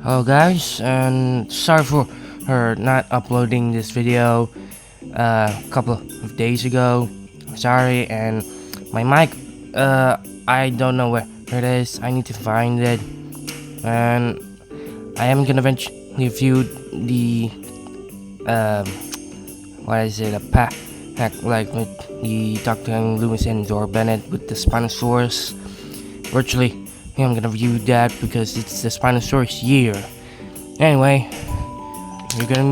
Hello guys, and sorry for not uploading this video a couple of days ago. Sorry, and my mic, I don't know where it is. I need to find it, and I am gonna eventually review the what is it, a pack like with the Dr. Lewis and Dora Bennett with the Spinosaurus. Virtually, I'm gonna review that because it's the Spinosaurus year. Anyway, we're gonna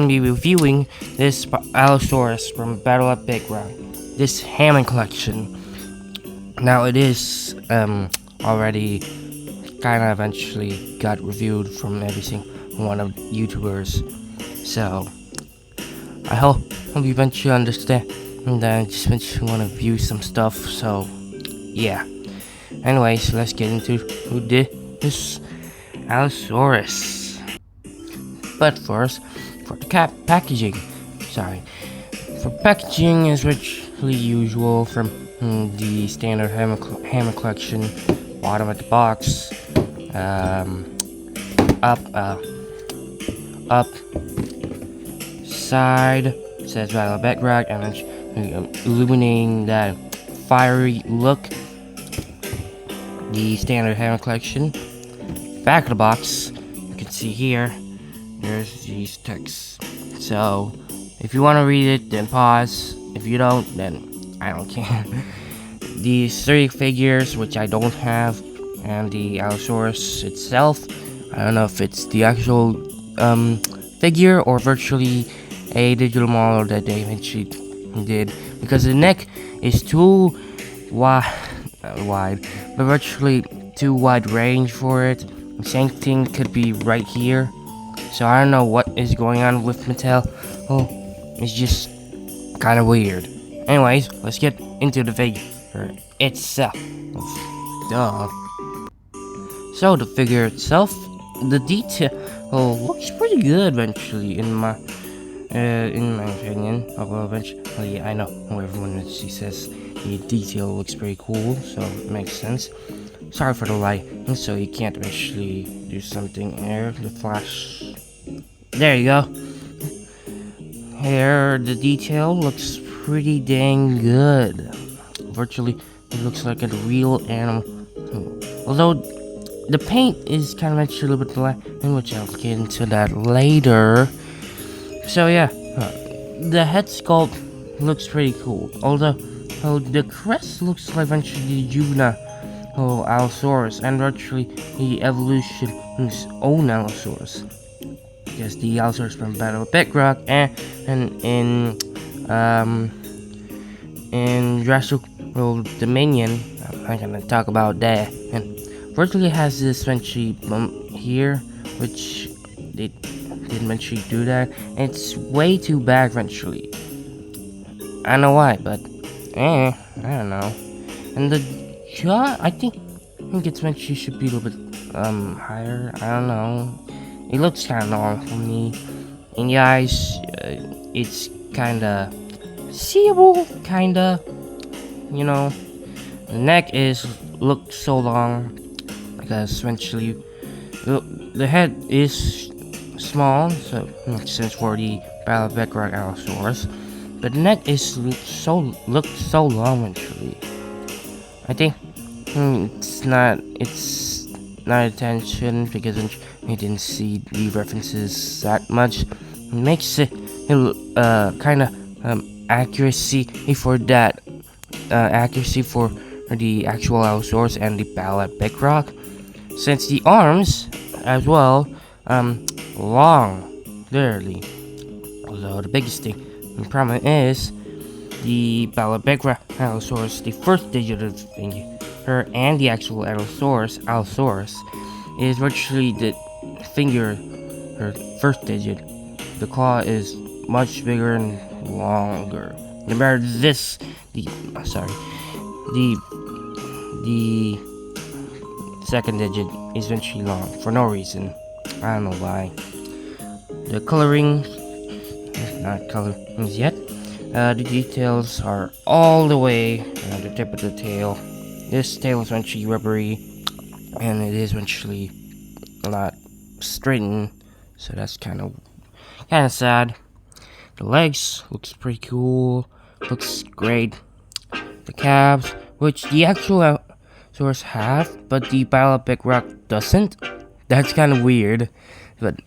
be reviewing this Allosaurus from Battle at Big Rock. This Hammond Collection. Now it is already kind of eventually got reviewed from every single one of YouTubers. So I hope you eventually understand that I just eventually want to review some stuff. So yeah. Anyways, let's get into this Allosaurus. But first, for the packaging. For packaging is virtually usual from the standard Hammer Collection. Bottom of the box, up, side says Battle Bedrock, and then illuminating that fiery look. The standard Hammer Collection. Back of the box, you can see here, there's these texts. So, if you want to read it, then pause. If you don't, then I don't care. These 3 figures, which I don't have, and the Allosaurus itself. I don't know if it's the actual figure or virtually a digital model that they eventually did, because the neck is too wide, but virtually too wide range for it. The same thing could be right here. So I don't know what is going on with Mattel. Oh, it's just kind of weird. Anyways, let's get into the figure itself. Duh. So the figure itself, the detail looks pretty good eventually in my opinion. Although eventually, I know everyone actually says the detail looks pretty cool, so it makes sense. Sorry for the light, so you can't actually do something here. The flash. There you go. Here, the detail looks pretty dang good. Virtually, it looks like a real animal. Although, the paint is kind of actually a little bit black, which I'll get into that later. So yeah, the head sculpt looks pretty cool. Although, the crest looks like eventually the juvenile Allosaurus, and virtually the evolution's own Allosaurus. Because the Allosaurus from Battle of Bedrock and in Jurassic World Dominion, I'm not gonna talk about that. And virtually has this eventually bump here, which they didn't eventually do that. It's way too bad eventually. I don't know why, but I don't know. And the jaw, I think it's eventually should be a little bit higher. I don't know. It looks kind of long for me. In the eyes, it's kind of seeable, kind of. You know, the neck looks so long because eventually the head is small, so it makes sense for the Battle of Bedrock Allosaurus. But the neck looks so long eventually. I think it's not attention because we didn't see the references that much. It makes it kind of accuracy for that accuracy for the actual Allosaurus and the Battle at Big Rock, since the arms as well long, literally. Although the biggest thing and problem is the Battle at Big Rock Allosaurus, the first digital figure, and the actual Allosaurus is virtually the finger, her first digit. The claw is much bigger and longer. Remember this, the second digit is eventually long for no reason. I don't know why. The coloring is not colorings yet. The details are all the way around the tip of the tail. This tail is eventually rubbery, and it is eventually not straightened, so that's kind of sad. The legs looks pretty cool, looks great. The calves, which the actual Allosaurus have, but the Big Rock doesn't. That's kind of weird, but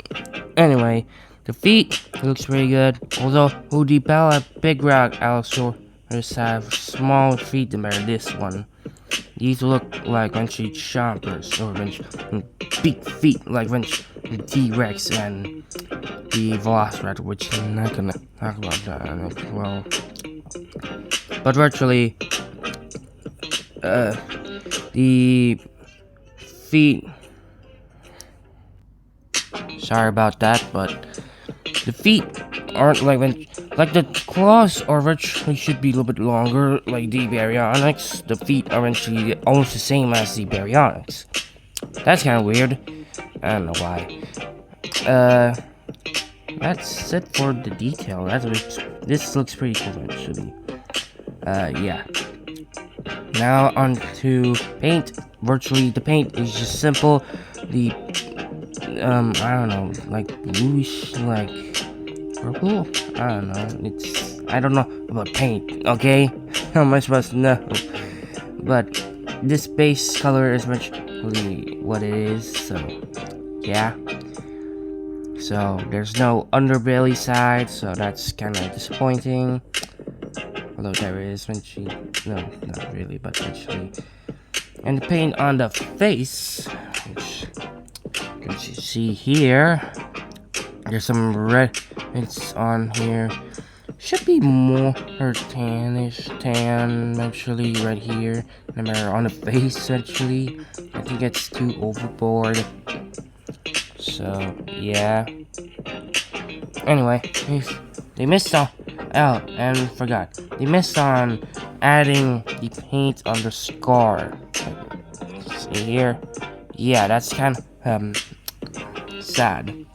anyway, the feet looks pretty good. Although the Big Rock Allosaurus have smaller feet than this one. These look like eventually chompers, or big feet like eventually T-Rex and the Velociraptor, which I'm not gonna talk about that. Well, but virtually, the feet. Sorry about that, but the feet aren't like the claws are virtually should be a little bit longer, like the Baryonyx. The feet are eventually almost the same as the Baryonyx. That's kind of weird. I don't know why. That's it for the detail. This looks pretty cool actually. Yeah. Now on to paint. Virtually, the paint is just simple. The I don't know, like bluish, like purple. I don't know about paint. Okay, how am I supposed to know? But this base color is virtually what it is. So yeah. So there's no underbelly side, so that's kind of disappointing. Although there is eventually, no, not really, but eventually. And the paint on the face, which you can see here, there's some red. It's on here. Should be more tannish, eventually right here. No matter on the face, actually. I think it's too overboard. So yeah. Anyway, they missed on and forgot. They missed on adding the paint on the scar. See here? Yeah, that's kind of sad.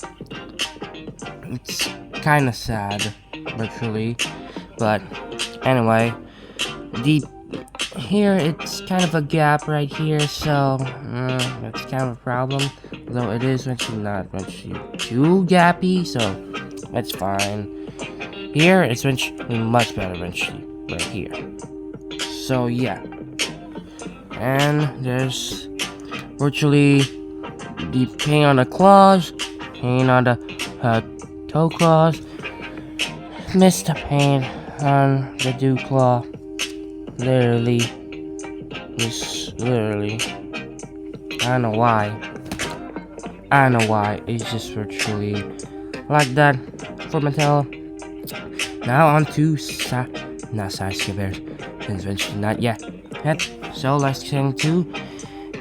It's kind of sad, virtually. But anyway, here it's kind of a gap right here, so that's kind of a problem. Though it is actually not actually too gappy, so that's fine. Here it's eventually much better eventually right here. So yeah, and there's virtually the paint on the claws, paint on the toe claws. Missed the paint on the dew claw. Literally, I don't know why. It's just virtually like that for Mattel. Now on to not side skippers, eventually not yet. So let's get into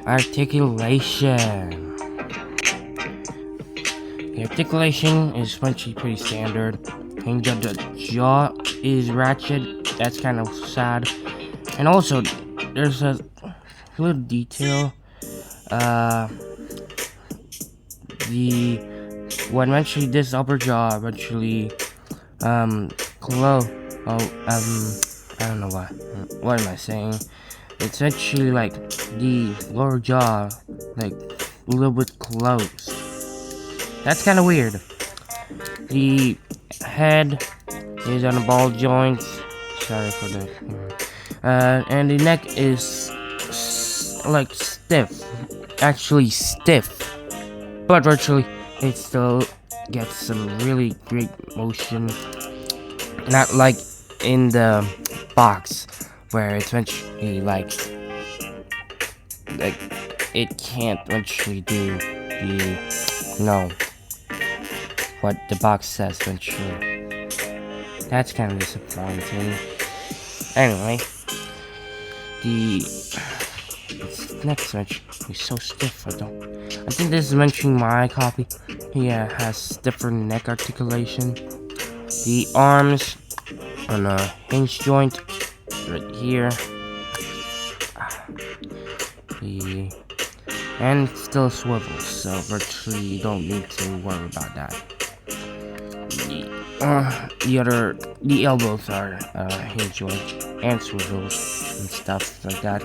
articulation. The articulation is eventually pretty standard. And the jaw is ratchet. That's kind of sad. And also, there's a little detail. When eventually this upper jaw eventually I don't know why. What am I saying? It's actually like the lower jaw, like a little bit closed. That's kind of weird. The head is on the ball joint. Sorry for that. And the neck is like stiff. Actually stiff. But virtually, it still gets some really great motion. Not like in the box, where it's eventually like it can't eventually do what the box says eventually. That's kind of disappointing. Anyway, its next eventually is so stiff. I think this is mentioning my copy. Yeah, it has different neck articulation. The arms on a hinge joint right here. And it still swivels, so virtually you don't need to worry about that. The elbows are hinge joint and swivels and stuff like that.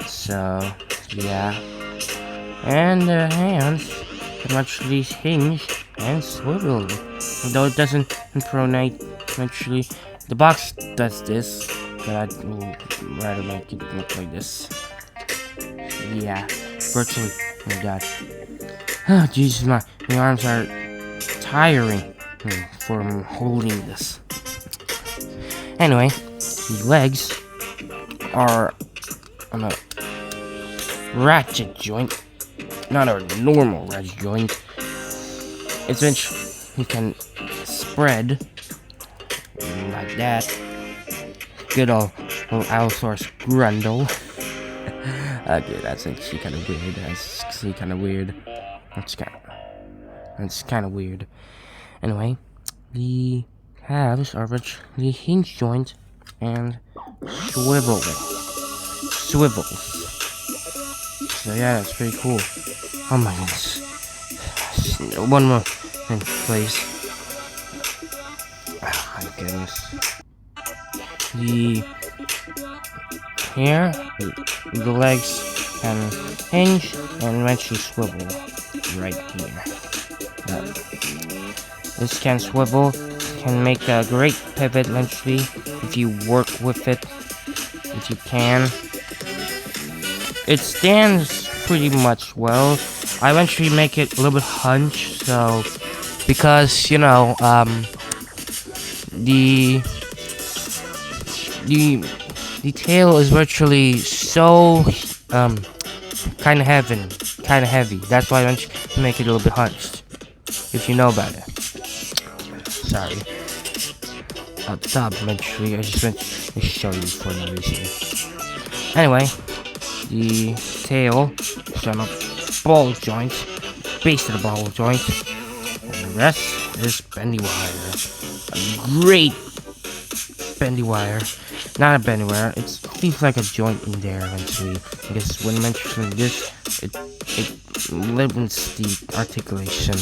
So yeah, And the hands can actually hinge and swivel. Though it doesn't pronate, actually. The box does this, but I'd rather make it look like this. Yeah, virtually like that. Oh, Jesus, my arms are tiring from holding this. Anyway, the legs are on a ratchet joint, not a normal ratchet joint. It's which you can spread like that. Good old Allosaurus grundle. Okay, that's actually kind of weird. That's actually kind of weird. That's kind of weird. Anyway, the halves are the hinge joint and swivels. So yeah, that's pretty cool. Oh my goodness. One more thing, please. Oh my goodness. The legs can hinge and eventually swivel right here. This can swivel, can make a great pivot eventually if you work with it, if you can. It stands pretty much well. I eventually make it a little bit hunched, so because the tail is virtually so kind of heavy. That's why I eventually make it a little bit hunched. If you know about it. Sorry. I'll stop eventually. I just went to show you for no reason. Anyway, the tail is on a ball joint, base of the ball joint, and the rest is bendy wire. A great bendy wire. Not a bendy wire, it feels like a joint in there eventually. Because when mentioning this, it limits the articulation.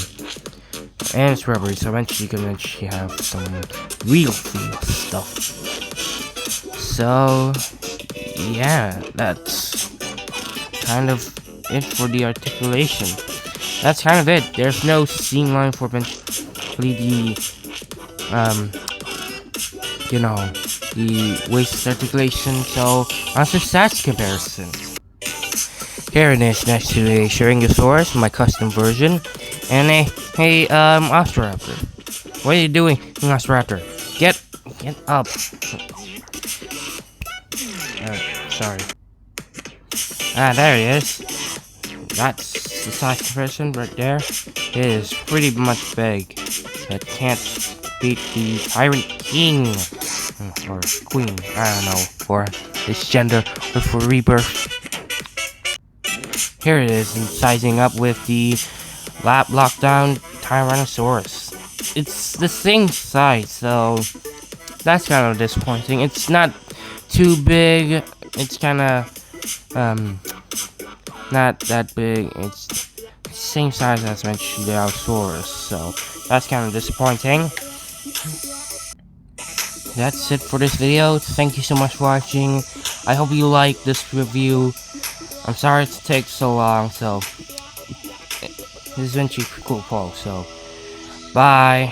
And it's rubbery, so eventually you can have some real feel stuff. So yeah, that's kind of it for the articulation. That's kind of it. There's no seam line for eventually the the waist articulation, so that's a size comparison. Here it is next to a Sharingosaurus, my custom version, and a Ostroraptor. What are you doing, Ostroraptor? Get up. Sorry. There he is. That's the size comparison right there. It is pretty much big. It can't beat the Tyrant King. Or Queen, I don't know, for this gender or for rebirth. Here it is, and sizing up with the lap lockdown Tyrannosaurus. It's the same size, so that's kind of disappointing. It's not too big. It's kind of not that big. It's the same size as mentioned the Allosaurus, so that's kind of disappointing. That's it for this video. Thank you so much for watching. I hope you like this review. I'm sorry it takes so long, so this is eventually cool, so bye.